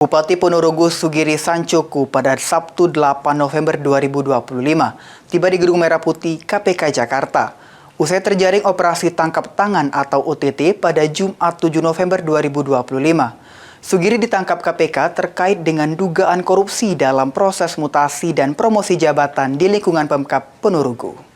Bupati Ponorogo Sugiri Sancoko pada Sabtu 8 November 2025 tiba di Gedung Merah Putih KPK Jakarta. Usai terjaring operasi tangkap tangan atau OTT pada Jumat 7 November 2025. Sugiri ditangkap KPK terkait dengan dugaan korupsi dalam proses mutasi dan promosi jabatan di lingkungan Pemkab Ponorogo.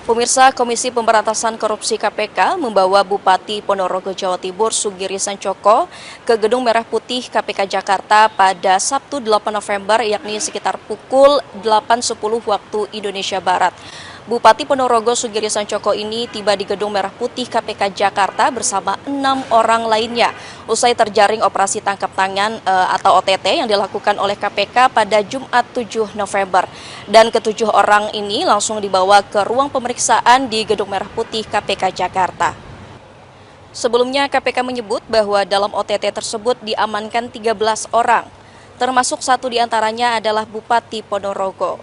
Pemirsa, Komisi Pemberantasan Korupsi KPK membawa Bupati Ponorogo, Jawa Timur, Sugiri Sancoko ke Gedung Merah Putih KPK Jakarta pada Sabtu 8 November, yakni sekitar pukul 8.10 waktu Indonesia Barat. Bupati Ponorogo Sugiri Sancoko ini tiba di Gedung Merah Putih KPK Jakarta bersama 6 orang lainnya usai terjaring operasi tangkap tangan atau OTT yang dilakukan oleh KPK pada Jumat 7 November. Dan ketujuh orang ini langsung dibawa ke ruang pemeriksaan di Gedung Merah Putih KPK Jakarta. Sebelumnya KPK menyebut bahwa dalam OTT tersebut diamankan 13 orang, termasuk satu diantaranya adalah Bupati Ponorogo.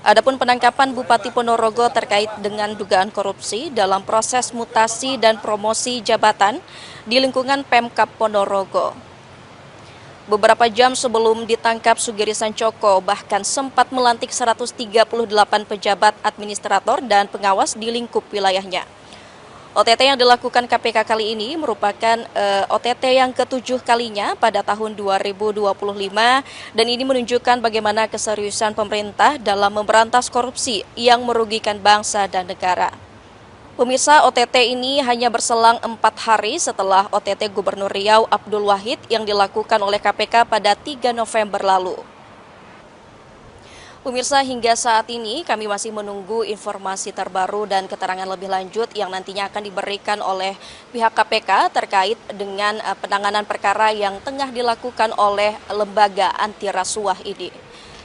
Adapun penangkapan Bupati Ponorogo terkait dengan dugaan korupsi dalam proses mutasi dan promosi jabatan di lingkungan Pemkab Ponorogo. Beberapa jam sebelum ditangkap, Sugiri Sancoko bahkan sempat melantik 138 pejabat administrator dan pengawas di lingkup wilayahnya. OTT yang dilakukan KPK kali ini merupakan OTT yang ketujuh kalinya pada tahun 2025 dan ini menunjukkan bagaimana keseriusan pemerintah dalam memberantas korupsi yang merugikan bangsa dan negara. Pemirsa, OTT ini hanya berselang 4 hari setelah OTT Gubernur Riau Abdul Wahid yang dilakukan oleh KPK pada 3 November lalu. Pemirsa, hingga saat ini kami masih menunggu informasi terbaru dan keterangan lebih lanjut yang nantinya akan diberikan oleh pihak KPK terkait dengan penanganan perkara yang tengah dilakukan oleh lembaga anti rasuah ini.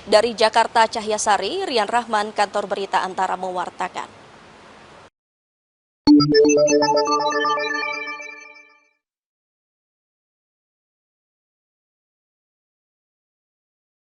Dari Jakarta, Cahyasari, Rian Rahman, Kantor Berita Antara mewartakan.